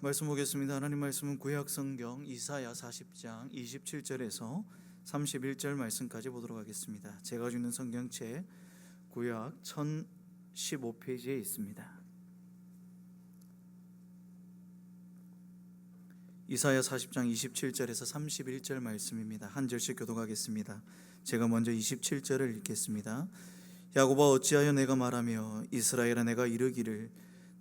말씀 보겠습니다. 하나님 말씀은 구약 성경 이사야 40장 27절에서 31절 말씀까지 보도록 하겠습니다. 제가 가지고 있는 성경책 구약 1015페이지에 있습니다. 이사야 40장 27절에서 31절 말씀입니다. 한 절씩 교독하겠습니다. 제가 먼저 27절을 읽겠습니다. 야곱아 어찌하여 내가 말하며 이스라엘아 내가 이르기를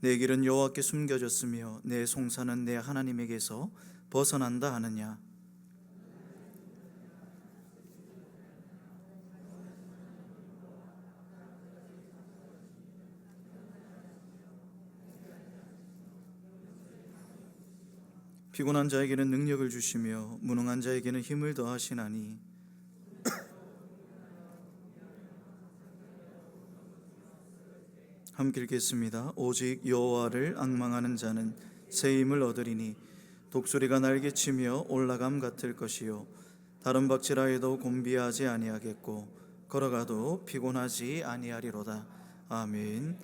내 길은 여호와께 숨겨졌으며 내 송사는 내 하나님에게서 벗어난다 하느냐. 피곤한 자에게는 능력을 주시며 무능한 자에게는 힘을 더하시나니 함께 읽겠습니다. 오직 여호와를 앙망하는 자는 새 힘을 얻으리니 독수리가 날개치며 올라감 같을 것이요 다른 박질하 해도 곤비하지 아니하겠고 걸어가도 피곤하지 아니하리로다. 아멘.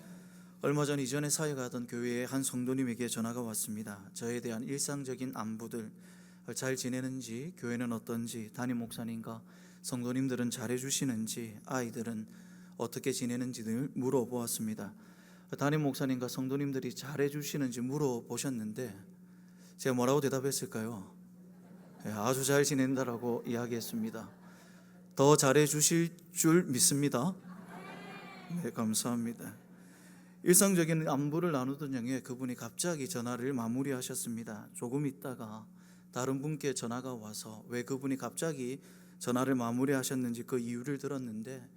얼마 전 이전에 사역하던 교회의 한 성도님에게 전화가 왔습니다. 저에 대한 일상적인 안부들, 잘 지내는지, 교회는 어떤지, 담임 목사님과 성도님들은 잘해주시는지, 아이들은 어떻게 지내는지 늘 물어보았습니다. 담임 목사님과 성도님들이 잘해주시는지 물어보셨는데 제가 뭐라고 대답했을까요? 아주 잘 지낸다라고 이야기했습니다. 더 잘해주실 줄 믿습니다. 네, 감사합니다. 일상적인 안부를 나누던 중에 그분이 갑자기 전화를 마무리하셨습니다. 조금 있다가 다른 분께 전화가 와서 왜 그분이 갑자기 전화를 마무리하셨는지 그 이유를 들었는데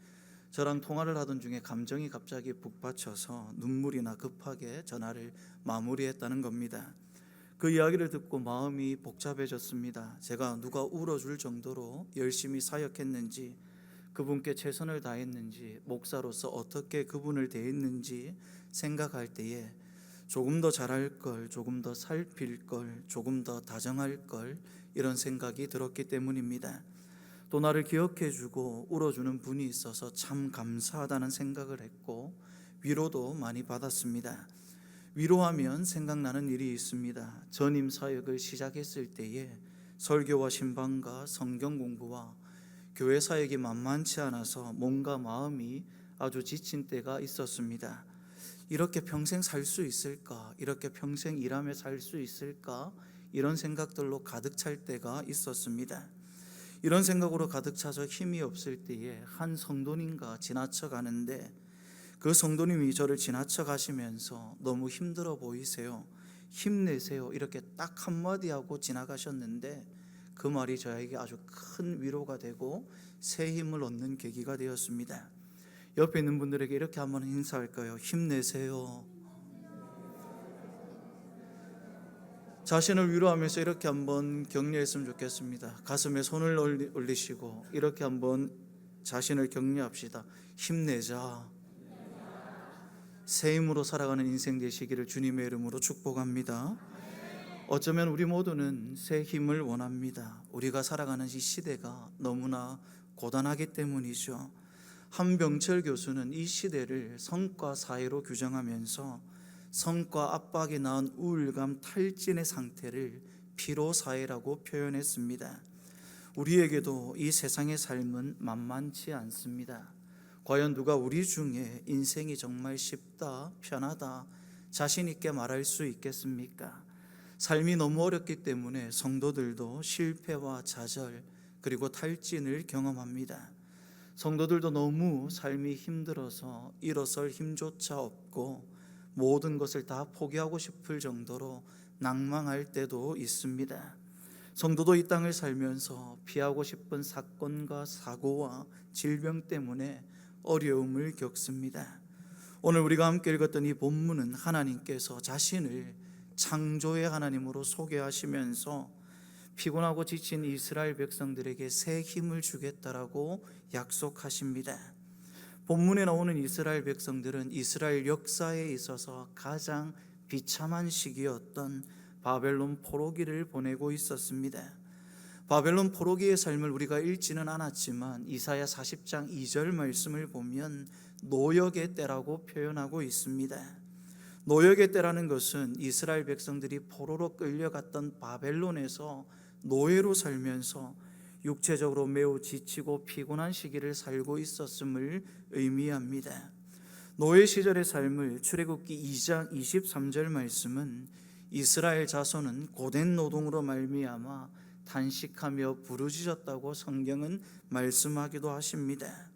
저랑 통화를 하던 중에 감정이 갑자기 북받쳐서 눈물이 나 급하게 전화를 마무리했다는 겁니다. 그 이야기를 듣고 마음이 복잡해졌습니다. 제가 누가 울어줄 정도로 열심히 사역했는지, 그분께 최선을 다했는지, 목사로서 어떻게 그분을 대했는지 생각할 때에 조금 더 잘할 걸, 조금 더 살필 걸, 조금 더 다정할 걸, 이런 생각이 들었기 때문입니다. 또 나를 기억해주고 울어주는 분이 있어서 참 감사하다는 생각을 했고 위로도 많이 받았습니다. 위로하면 생각나는 일이 있습니다. 전임 사역을 시작했을 때에 설교와 신방과 성경 공부와 교회 사역이 만만치 않아서 몸과 마음이 아주 지친 때가 있었습니다. 이렇게 평생 살 수 있을까? 이렇게 평생 일하며 살 수 있을까? 이런 생각들로 가득 찰 때가 있었습니다. 이런 생각으로 가득 차서 힘이 없을 때에 한 성도님과 지나쳐 가는데 그 성도님이 저를 지나쳐 가시면서 너무 힘들어 보이세요, 힘내세요, 이렇게 딱 한마디 하고 지나가셨는데 그 말이 저에게 아주 큰 위로가 되고 새 힘을 얻는 계기가 되었습니다. 옆에 있는 분들에게 이렇게 한번 인사할까요? 힘내세요. 자신을 위로하면서 이렇게 한번 격려했으면 좋겠습니다. 가슴에 손을 올리시고 이렇게 한번 자신을 격려합시다. 힘내자. 새 힘으로 살아가는 인생 되시기를 주님의 이름으로 축복합니다. 어쩌면 우리 모두는 새 힘을 원합니다. 우리가 살아가는 이 시대가 너무나 고단하기 때문이죠. 한병철 교수는 이 시대를 성과 사회로 규정하면서 성과 압박이 낳은 우울감 탈진의 상태를 피로 사회라고 표현했습니다. 우리에게도 이 세상의 삶은 만만치 않습니다. 과연 누가 우리 중에 인생이 정말 쉽다, 편하다, 자신 있게 말할 수 있겠습니까? 삶이 너무 어렵기 때문에 성도들도 실패와 좌절 그리고 탈진을 경험합니다. 성도들도 너무 삶이 힘들어서 일어설 힘조차 없고 모든 것을 다 포기하고 싶을 정도로 낭망할 때도 있습니다. 성도도 이 땅을 살면서 피하고 싶은 사건과 사고와 질병 때문에 어려움을 겪습니다. 오늘 우리가 함께 읽었던 이 본문은 하나님께서 자신을 창조의 하나님으로 소개하시면서 피곤하고 지친 이스라엘 백성들에게 새 힘을 주겠다라고 약속하십니다. 본문에 나오는 이스라엘 백성들은 이스라엘 역사에 있어서 가장 비참한 시기였던 바벨론 포로기를 보내고 있었습니다. 바벨론 포로기의 삶을 우리가 읽지는 않았지만 이사야 40장 2절 말씀을 보면 노역의 때라고 표현하고 있습니다. 노역의 때라는 것은 이스라엘 백성들이 포로로 끌려갔던 바벨론에서 노예로 살면서 육체적으로 매우 지치고 피곤한 시기를 살고 있었음을 의미합니다. 노예 시절의 삶을 출애굽기 2장 23절 말씀은 이스라엘 자손은 고된 노동으로 말미암아 단식하며 부르짖었다고 성경은 말씀하기도 하십니다.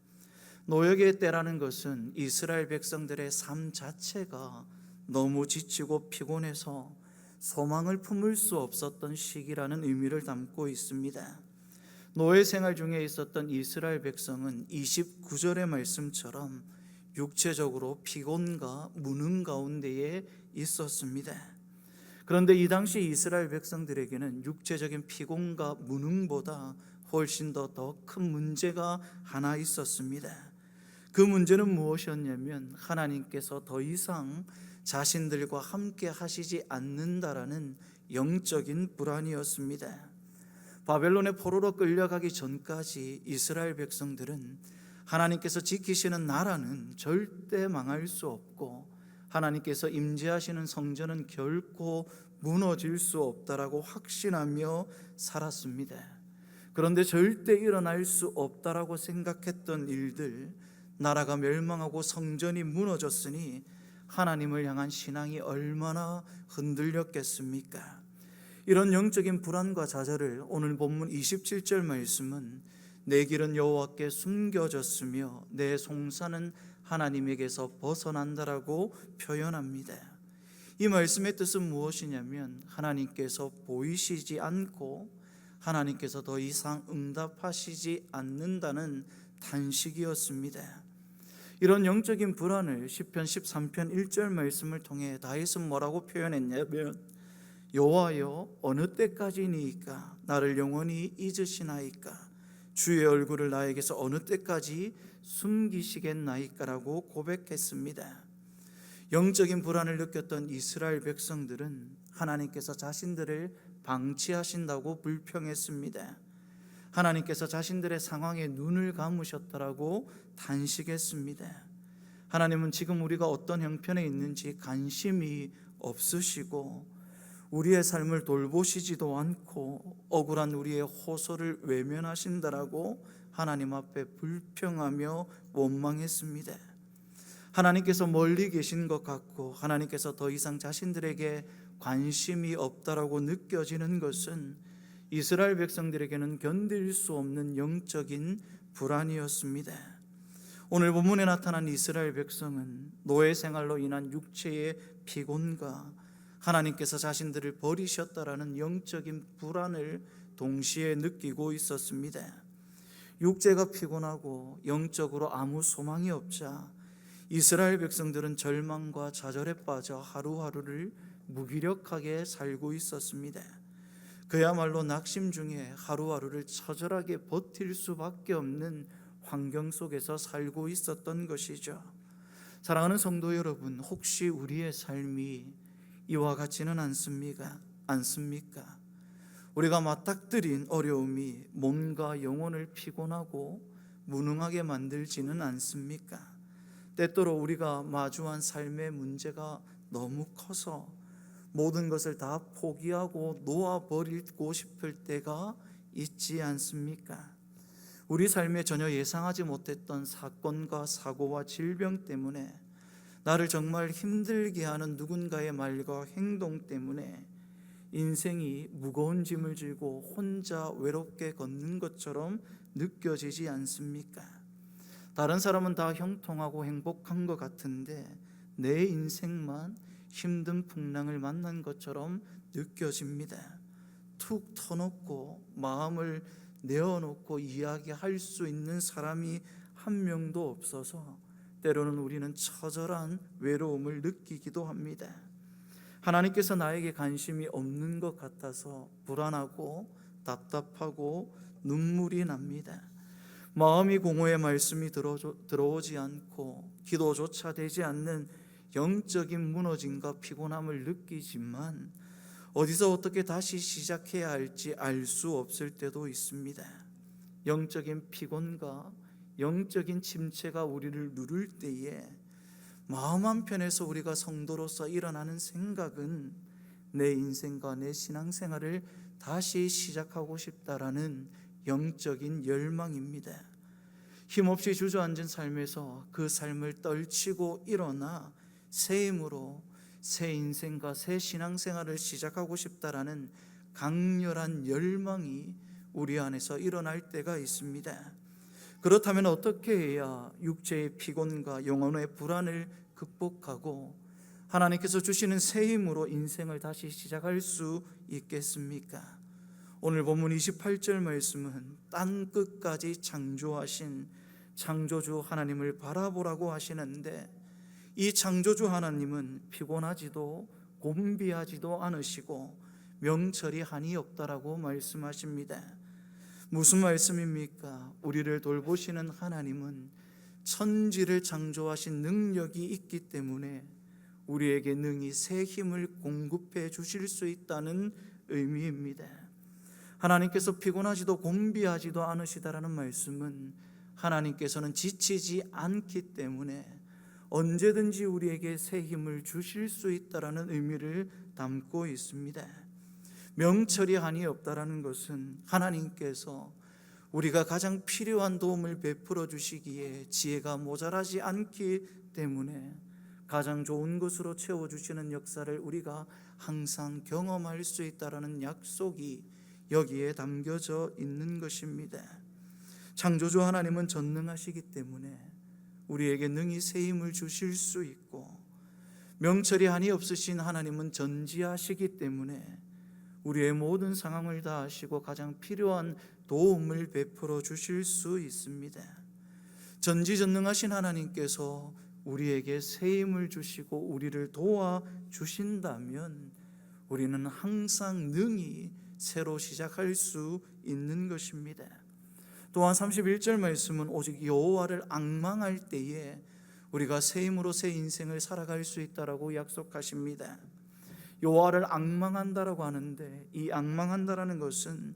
노역의 때라는 것은 이스라엘 백성들의 삶 자체가 너무 지치고 피곤해서 소망을 품을 수 없었던 시기라는 의미를 담고 있습니다. 노예 생활 중에 있었던 이스라엘 백성은 29절의 말씀처럼 육체적으로 피곤과 무능 가운데에 있었습니다. 그런데 이 당시 이스라엘 백성들에게는 육체적인 피곤과 무능보다 훨씬 더 큰 문제가 하나 있었습니다. 그 문제는 무엇이었냐면 하나님께서 더 이상 자신들과 함께 하시지 않는다라는 영적인 불안이었습니다. 바벨론의 포로로 끌려가기 전까지 이스라엘 백성들은 하나님께서 지키시는 나라는 절대 망할 수 없고 하나님께서 임재하시는 성전은 결코 무너질 수 없다라고 확신하며 살았습니다. 그런데 절대 일어날 수 없다라고 생각했던 일들, 나라가 멸망하고 성전이 무너졌으니 하나님을 향한 신앙이 얼마나 흔들렸겠습니까? 이런 영적인 불안과 좌절을 오늘 본문 27절 말씀은 내 길은 여호와께 숨겨졌으며 내 송사는 하나님에게서 벗어난다라고 표현합니다. 이 말씀의 뜻은 무엇이냐면 하나님께서 보이시지 않고 하나님께서 더 이상 응답하시지 않는다는 단식이었습니다. 이런 영적인 불안을 시편 13편 1절 말씀을 통해 다윗은 뭐라고 표현했냐면 여호와여 어느 때까지니이까 나를 영원히 잊으시나이까 주의 얼굴을 나에게서 어느 때까지 숨기시겠나이까라고 고백했습니다. 영적인 불안을 느꼈던 이스라엘 백성들은 하나님께서 자신들을 방치하신다고 불평했습니다. 하나님께서 자신들의 상황에 눈을 감으셨다라고 단식했습니다. 하나님은 지금 우리가 어떤 형편에 있는지 관심이 없으시고 우리의 삶을 돌보시지도 않고 억울한 우리의 호소를 외면하신다라고 하나님 앞에 불평하며 원망했습니다. 하나님께서 멀리 계신 것 같고 하나님께서 더 이상 자신들에게 관심이 없다라고 느껴지는 것은 이스라엘 백성들에게는 견딜 수 없는 영적인 불안이었습니다. 오늘 본문에 나타난 이스라엘 백성은 노예 생활로 인한 육체의 피곤과 하나님께서 자신들을 버리셨다라는 영적인 불안을 동시에 느끼고 있었습니다. 육체가 피곤하고 영적으로 아무 소망이 없자 이스라엘 백성들은 절망과 좌절에 빠져 하루하루를 무기력하게 살고 있었습니다. 그야말로 낙심 중에 하루하루를 처절하게 버틸 수밖에 없는 환경 속에서 살고 있었던 것이죠. 사랑하는 성도 여러분, 혹시 우리의 삶이 이와 같지는 않습니까? 우리가 맞닥뜨린 어려움이 몸과 영혼을 피곤하고 무능하게 만들지는 않습니까? 때때로 우리가 마주한 삶의 문제가 너무 커서 모든 것을 다 포기하고 놓아버리고 싶을 때가 있지 않습니까? 우리 삶에 전혀 예상하지 못했던 사건과 사고와 질병 때문에 나를 정말 힘들게 하는 누군가의 말과 행동 때문에 인생이 무거운 짐을 지고 혼자 외롭게 걷는 것처럼 느껴지지 않습니까? 다른 사람은 다 형통하고 행복한 것 같은데 내 인생만 힘든 풍랑을 만난 것처럼 느껴집니다. 툭 터놓고 마음을 내어놓고 이야기할 수 있는 사람이 한 명도 없어서 때로는 우리는 처절한 외로움을 느끼기도 합니다. 하나님께서 나에게 관심이 없는 것 같아서 불안하고 답답하고 눈물이 납니다. 마음이 공허해 말씀이 들어오지 않고 기도조차 되지 않는 영적인 무너짐과 피곤함을 느끼지만 어디서 어떻게 다시 시작해야 할지 알 수 없을 때도 있습니다. 영적인 피곤과 영적인 침체가 우리를 누를 때에 마음 한편에서 우리가 성도로서 일어나는 생각은 내 인생과 내 신앙생활을 다시 시작하고 싶다라는 영적인 열망입니다. 힘없이 주저앉은 삶에서 그 삶을 떨치고 일어나 새 힘으로 새 인생과 새 신앙생활을 시작하고 싶다라는 강렬한 열망이 우리 안에서 일어날 때가 있습니다. 그렇다면 어떻게 해야 육체의 피곤과 영혼의 불안을 극복하고 하나님께서 주시는 새 힘으로 인생을 다시 시작할 수 있겠습니까? 오늘 본문 28절 말씀은 땅 끝까지 창조하신 창조주 하나님을 바라보라고 하시는데, 이 창조주 하나님은 피곤하지도 곤비하지도 않으시고 명철이 한이 없다라고 말씀하십니다. 무슨 말씀입니까? 우리를 돌보시는 하나님은 천지를 창조하신 능력이 있기 때문에 우리에게 능히 새 힘을 공급해 주실 수 있다는 의미입니다. 하나님께서 피곤하지도 곤비하지도 않으시다라는 말씀은 하나님께서는 지치지 않기 때문에 언제든지 우리에게 새 힘을 주실 수 있다라는 의미를 담고 있습니다. 명철이 한이 없다라는 것은 하나님께서 우리가 가장 필요한 도움을 베풀어 주시기에 지혜가 모자라지 않기 때문에 가장 좋은 것으로 채워주시는 역사를 우리가 항상 경험할 수 있다라는 약속이 여기에 담겨져 있는 것입니다. 창조주 하나님은 전능하시기 때문에 우리에게 능히 새 힘을 주실 수 있고, 명철이 한이 없으신 하나님은 전지하시기 때문에 우리의 모든 상황을 다 아시고 가장 필요한 도움을 베풀어 주실 수 있습니다. 전지전능하신 하나님께서 우리에게 새 힘을 주시고 우리를 도와주신다면 우리는 항상 능히 새로 시작할 수 있는 것입니다. 또한 31절 말씀은 오직 여호와를 앙망할 때에 우리가 새 힘으로 새 인생을 살아갈 수 있다라고 약속하십니다. 여호와를 앙망한다라고 하는데, 이 앙망한다라는 것은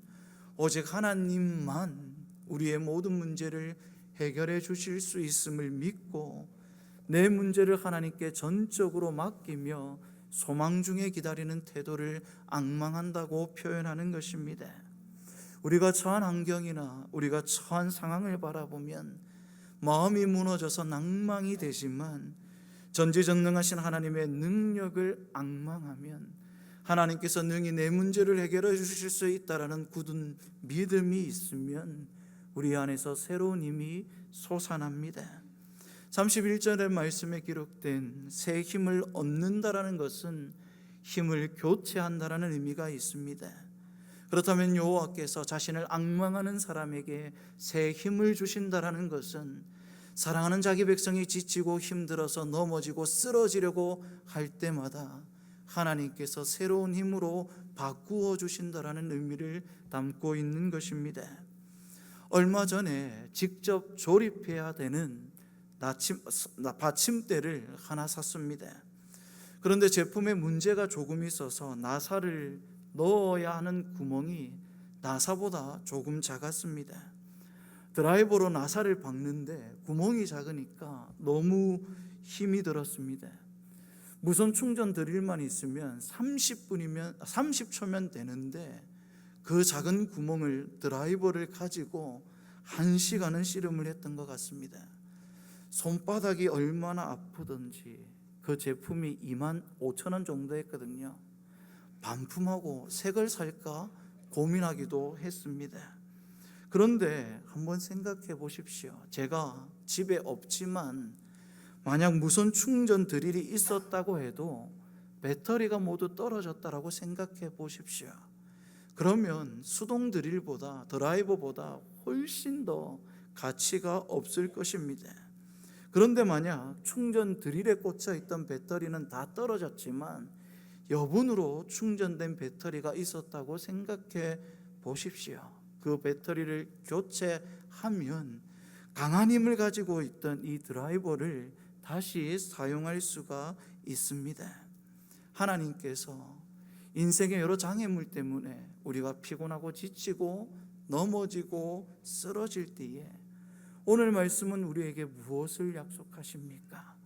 오직 하나님만 우리의 모든 문제를 해결해 주실 수 있음을 믿고 내 문제를 하나님께 전적으로 맡기며 소망 중에 기다리는 태도를 앙망한다고 표현하는 것입니다. 우리가 처한 환경이나 우리가 처한 상황을 바라보면 마음이 무너져서 낭망이 되지만 전지전능하신 하나님의 능력을 앙망하면 하나님께서 능히 내 문제를 해결해 주실 수 있다라는 굳은 믿음이 있으면 우리 안에서 새로운 힘이 솟아납니다. 31절의 말씀에 기록된 새 힘을 얻는다라는 것은 힘을 교체한다라는 의미가 있습니다. 그렇다면 여호와께서 자신을 앙망하는 사람에게 새 힘을 주신다라는 것은 사랑하는 자기 백성이 지치고 힘들어서 넘어지고 쓰러지려고 할 때마다 하나님께서 새로운 힘으로 바꾸어 주신다라는 의미를 담고 있는 것입니다. 얼마 전에 직접 조립해야 되는 받침대를 하나 샀습니다. 그런데 제품에 문제가 조금 있어서 나사를 넣어야 하는 구멍이 나사보다 조금 작았습니다. 드라이버로 나사를 박는데 구멍이 작으니까 너무 힘이 들었습니다. 무선 충전 드릴만 있으면 30초면 되는데 그 작은 구멍을 드라이버를 가지고 1시간은 씨름을 했던 것 같습니다. 손바닥이 얼마나 아프던지. 그 제품이 25,000원 정도 했거든요. 반품하고 새 걸 살까 고민하기도 했습니다. 그런데 한번 생각해 보십시오. 제가 집에 없지만 만약 무선 충전 드릴이 있었다고 해도 배터리가 모두 떨어졌다라고 생각해 보십시오. 그러면 수동 드릴보다, 드라이버보다 훨씬 더 가치가 없을 것입니다. 그런데 만약 충전 드릴에 꽂혀 있던 배터리는 다 떨어졌지만 여분으로 충전된 배터리가 있었다고 생각해 보십시오. 그 배터리를 교체하면 강한 힘을 가지고 있던 이 드라이버를 다시 사용할 수가 있습니다. 하나님께서 인생의 여러 장애물 때문에 우리가 피곤하고 지치고 넘어지고 쓰러질 때에 오늘 말씀은 우리에게 무엇을 약속하십니까?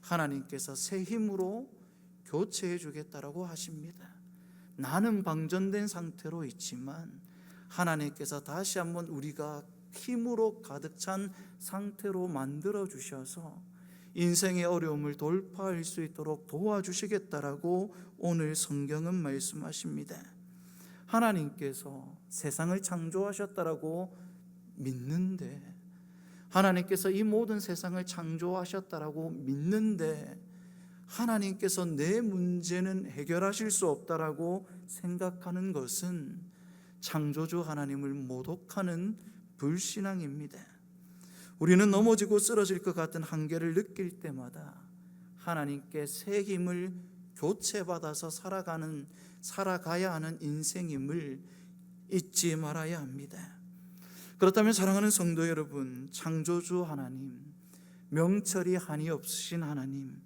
하나님께서 새 힘으로 교체해 주겠다라고 하십니다. 나는 방전된 상태로 있지만 하나님께서 다시 한번 우리가 힘으로 가득 찬 상태로 만들어 주셔서 인생의 어려움을 돌파할 수 있도록 도와주시겠다라고 오늘 성경은 말씀하십니다. 하나님께서 세상을 창조하셨다라고 믿는데, 하나님께서 이 모든 세상을 창조하셨다라고 믿는데 하나님께서 내 문제는 해결하실 수 없다라고 생각하는 것은 창조주 하나님을 모독하는 불신앙입니다. 우리는 넘어지고 쓰러질 것 같은 한계를 느낄 때마다 하나님께 새 힘을 교체받아서 살아가야 하는 인생임을 잊지 말아야 합니다. 그렇다면 사랑하는 성도 여러분, 창조주 하나님, 명철이 한이 없으신 하나님,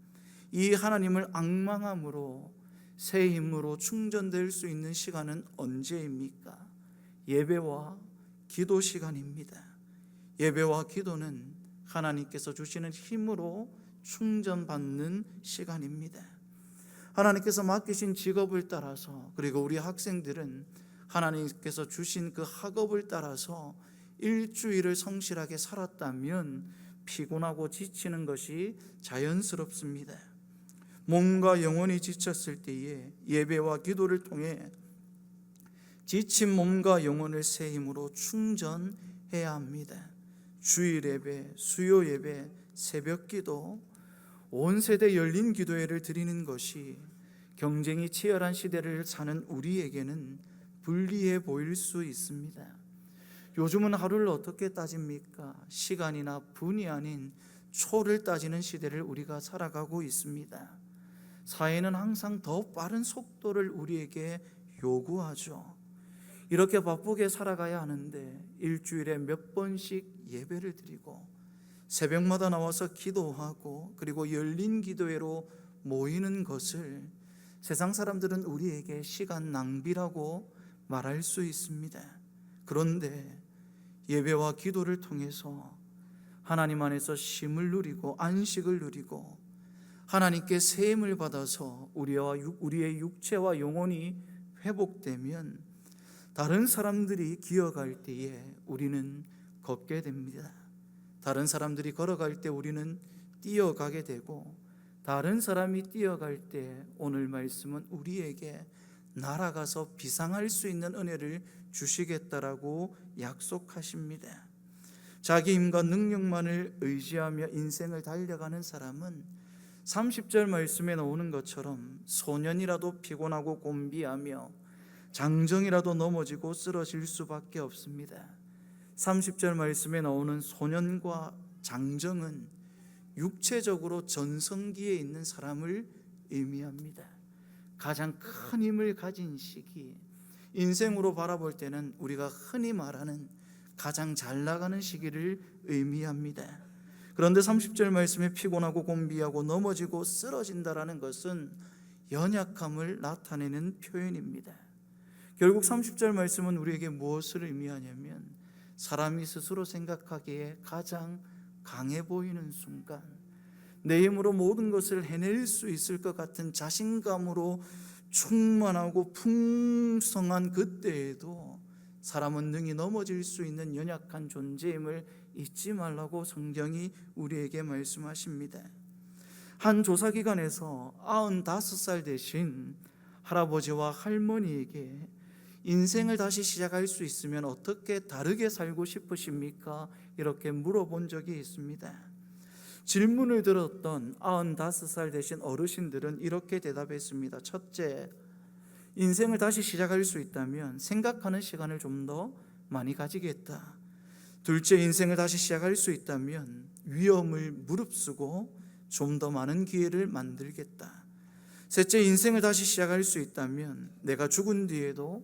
이 하나님을 앙망함으로 새 힘으로 충전될 수 있는 시간은 언제입니까? 예배와 기도 시간입니다. 예배와 기도는 하나님께서 주시는 힘으로 충전받는 시간입니다. 하나님께서 맡기신 직업을 따라서, 그리고 우리 학생들은 하나님께서 주신 그 학업을 따라서 일주일을 성실하게 살았다면 피곤하고 지치는 것이 자연스럽습니다. 몸과 영혼이 지쳤을 때에 예배와 기도를 통해 지친 몸과 영혼을 새 힘으로 충전해야 합니다. 주일 예배, 수요 예배, 새벽 기도, 온 세대 열린 기도회를 드리는 것이 경쟁이 치열한 시대를 사는 우리에게는 불리해 보일 수 있습니다. 요즘은 하루를 어떻게 따집니까? 시간이나 분이 아닌 초를 따지는 시대를 우리가 살아가고 있습니다. 사회는 항상 더 빠른 속도를 우리에게 요구하죠. 이렇게 바쁘게 살아가야 하는데 일주일에 몇 번씩 예배를 드리고 새벽마다 나와서 기도하고 그리고 열린 기도회로 모이는 것을 세상 사람들은 우리에게 시간 낭비라고 말할 수 있습니다. 그런데 예배와 기도를 통해서 하나님 안에서 쉼을 누리고 안식을 누리고 하나님께 새 힘을 받아서 우리의 육체와 영혼이 회복되면 다른 사람들이 기어갈 때에 우리는 걷게 됩니다. 다른 사람들이 걸어갈 때 우리는 뛰어가게 되고, 다른 사람이 뛰어갈 때 오늘 말씀은 우리에게 날아가서 비상할 수 있는 은혜를 주시겠다라고 약속하십니다. 자기 힘과 능력만을 의지하며 인생을 달려가는 사람은 30절 말씀에 나오는 것처럼 소년이라도 피곤하고 곤비하며 장정이라도 넘어지고 쓰러질 수밖에 없습니다. 30절 말씀에 나오는 소년과 장정은 육체적으로 전성기에 있는 사람을 의미합니다. 가장 큰 힘을 가진 시기, 인생으로 바라볼 때는 우리가 흔히 말하는 가장 잘 나가는 시기를 의미합니다. 그런데 30절 말씀에 피곤하고 곤비하고 넘어지고 쓰러진다라는 것은 연약함을 나타내는 표현입니다. 결국 30절 말씀은 우리에게 무엇을 의미하냐면 사람이 스스로 생각하기에 가장 강해 보이는 순간, 내 힘으로 모든 것을 해낼 수 있을 것 같은 자신감으로 충만하고 풍성한 그때에도 사람은 능히 넘어질 수 있는 연약한 존재임을 잊지 말라고 성경이 우리에게 말씀하십니다. 한 조사기관에서 95살 되신 할아버지와 할머니에게 인생을 다시 시작할 수 있으면 어떻게 다르게 살고 싶으십니까? 이렇게 물어본 적이 있습니다. 질문을 들었던 95살 되신 어르신들은 이렇게 대답했습니다. 첫째, 인생을 다시 시작할 수 있다면 생각하는 시간을 좀 더 많이 가지겠다. 둘째, 인생을 다시 시작할 수 있다면 위험을 무릅쓰고 좀 더 많은 기회를 만들겠다. 셋째, 인생을 다시 시작할 수 있다면 내가 죽은 뒤에도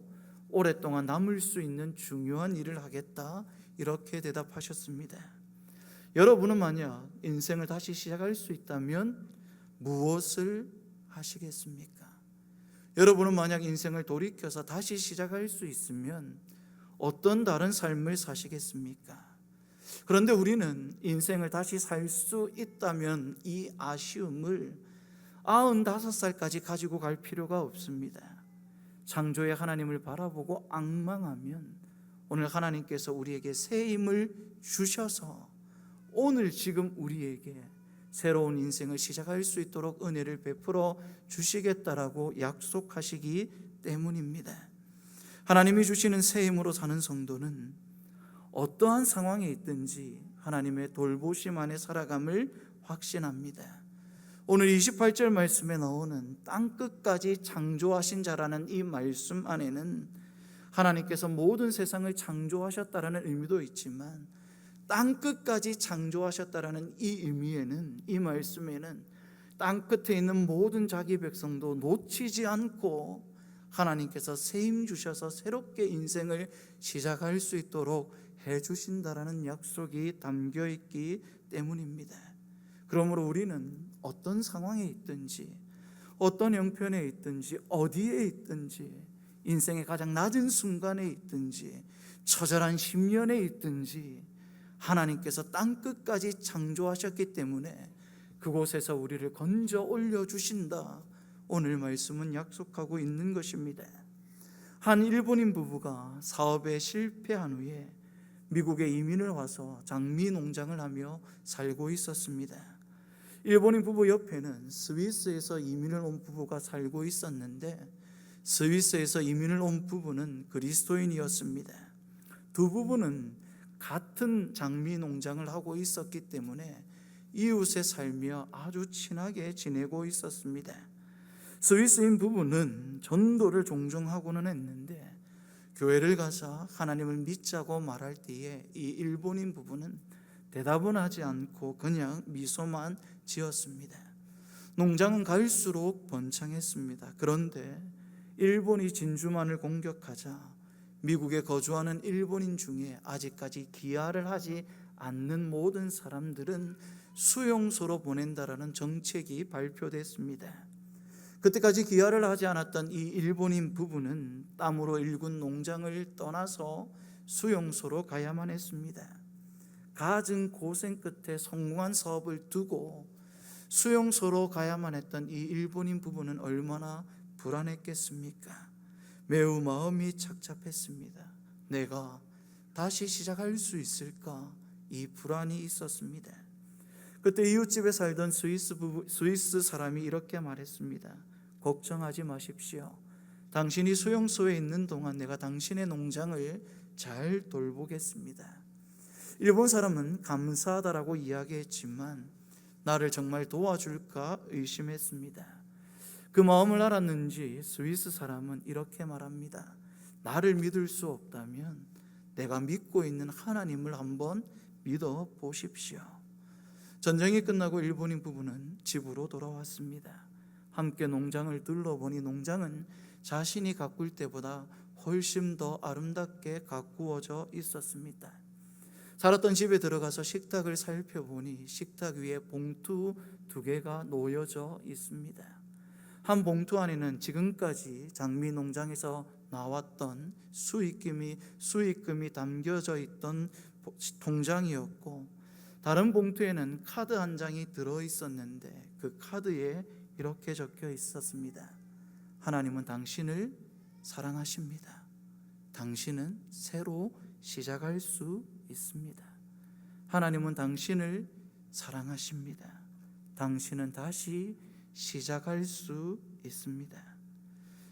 오랫동안 남을 수 있는 중요한 일을 하겠다. 이렇게 대답하셨습니다. 여러분은 만약 인생을 다시 시작할 수 있다면 무엇을 하시겠습니까? 여러분은 만약 인생을 돌이켜서 다시 시작할 수 있으면 어떤 다른 삶을 사시겠습니까? 그런데 우리는 인생을 다시 살 수 있다면 이 아쉬움을 95살까지 가지고 갈 필요가 없습니다. 창조의 하나님을 바라보고 앙망하면 오늘 하나님께서 우리에게 새 힘을 주셔서 오늘 지금 우리에게 새로운 인생을 시작할 수 있도록 은혜를 베풀어 주시겠다라고 약속하시기 때문입니다. 하나님이 주시는 새 힘으로 사는 성도는 어떠한 상황에 있든지 하나님의 돌보심 안에 살아감을 확신합니다. 오늘 28절 말씀에 나오는 땅끝까지 창조하신 자라는 이 말씀 안에는 하나님께서 모든 세상을 창조하셨다라는 의미도 있지만 땅끝까지 창조하셨다라는 이 의미에는, 이 말씀에는 땅끝에 있는 모든 자기 백성도 놓치지 않고 하나님께서 새 힘 주셔서 새롭게 인생을 시작할 수 있도록 해주신다라는 약속이 담겨 있기 때문입니다. 그러므로 우리는 어떤 상황에 있든지, 어떤 형편에 있든지, 어디에 있든지, 인생의 가장 낮은 순간에 있든지, 처절한 심년에 있든지 하나님께서 땅끝까지 창조하셨기 때문에 그곳에서 우리를 건져 올려주신다, 오늘 말씀은 약속하고 있는 것입니다. 한 일본인 부부가 사업에 실패한 후에 미국에 이민을 와서 장미 농장을 하며 살고 있었습니다. 일본인 부부 옆에는 스위스에서 이민을 온 부부가 살고 있었는데 스위스에서 이민을 온 부부는 그리스도인이었습니다. 두 부부는 같은 장미 농장을 하고 있었기 때문에 이웃에 살며 아주 친하게 지내고 있었습니다. 스위스인 부부는 전도를 종종 하고는 했는데 교회를 가서 하나님을 믿자고 말할 때에 이 일본인 부부는 대답은 하지 않고 그냥 미소만 지었습니다. 농장은 갈수록 번창했습니다. 그런데 일본이 진주만을 공격하자 미국에 거주하는 일본인 중에 아직까지 귀화를 하지 않는 모든 사람들은 수용소로 보낸다라는 정책이 발표됐습니다. 그때까지 귀화를 하지 않았던 이 일본인 부부는 땀으로 일군 농장을 떠나서 수용소로 가야만 했습니다. 갖은 고생 끝에 성공한 사업을 두고 수용소로 가야만 했던 이 일본인 부부는 얼마나 불안했겠습니까? 매우 마음이 착잡했습니다. 내가 다시 시작할 수 있을까? 이 불안이 있었습니다. 그때 이웃집에 살던 스위스 사람이 이렇게 말했습니다. 걱정하지 마십시오. 당신이 수용소에 있는 동안 내가 당신의 농장을 잘 돌보겠습니다. 일본 사람은 감사하다라고 이야기했지만 나를 정말 도와줄까 의심했습니다. 그 마음을 알았는지 스위스 사람은 이렇게 말합니다. 나를 믿을 수 없다면 내가 믿고 있는 하나님을 한번 믿어 보십시오. 전쟁이 끝나고 일본인 부부는 집으로 돌아왔습니다. 함께 농장을 둘러보니 농장은 자신이 가꿀 때보다 훨씬 더 아름답게 가꾸어져 있었습니다. 살았던 집에 들어가서 식탁을 살펴보니 식탁 위에 봉투 2개가 놓여져 있습니다. 한 봉투 안에는 지금까지 장미 농장에서 나왔던 수익금이 담겨져 있던 통장이었고, 다른 봉투에는 카드 한 장이 들어 있었는데 그 카드에 이렇게 적혀 있었습니다. 하나님은 당신을 사랑하십니다. 당신은 새로 시작할 수 있습니다. 하나님은 당신을 사랑하십니다. 당신은 다시 시작할 수 있습니다.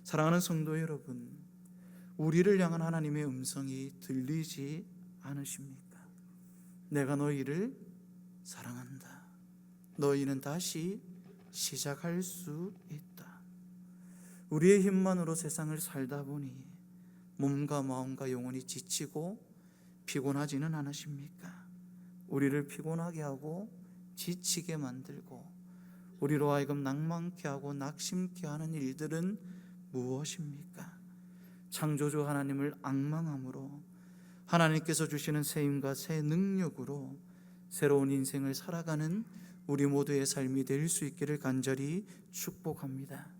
사랑하는 성도 여러분, 우리를 향한 하나님의 음성이 들리지 않으십니까? 내가 너희를 사랑한다. 너희는 다시 시작할 수 있다. 우리의 힘만으로 세상을 살다 보니 몸과 마음과 영혼이 지치고 피곤하지는 않으십니까? 우리를 피곤하게 하고 지치게 만들고 우리로 하여금 낭만케 하고 낙심케 하는 일들은 무엇입니까? 창조주 하나님을 앙망함으로 하나님께서 주시는 새 힘과 새 능력으로 새로운 인생을 살아가는 우리 모두의 삶이 될 수 있기를 간절히 축복합니다.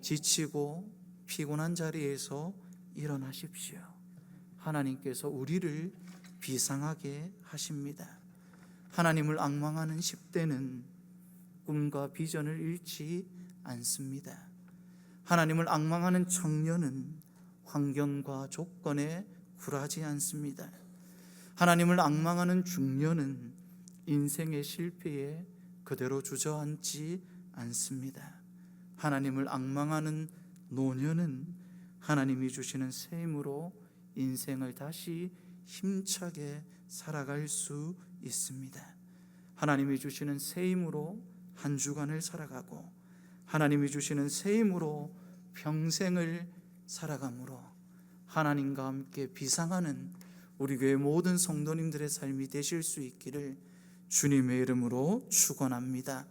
지치고 피곤한 자리에서 일어나십시오. 하나님께서 우리를 비상하게 하십니다. 하나님을 앙망하는 10대는 꿈과 비전을 잃지 않습니다. 하나님을 앙망하는 청년은 환경과 조건에 굴하지 않습니다. 하나님을 앙망하는 중년은 인생의 실패에 그대로 주저앉지 않습니다. 하나님을 앙망하는 노년은 하나님이 주시는 새 힘으로 인생을 다시 힘차게 살아갈 수 있습니다. 하나님이 주시는 새 힘으로 한 주간을 살아가고 하나님이 주시는 새 힘으로 평생을 살아가므로 하나님과 함께 비상하는 우리 교회 모든 성도님들의 삶이 되실 수 있기를 주님의 이름으로 축원합니다.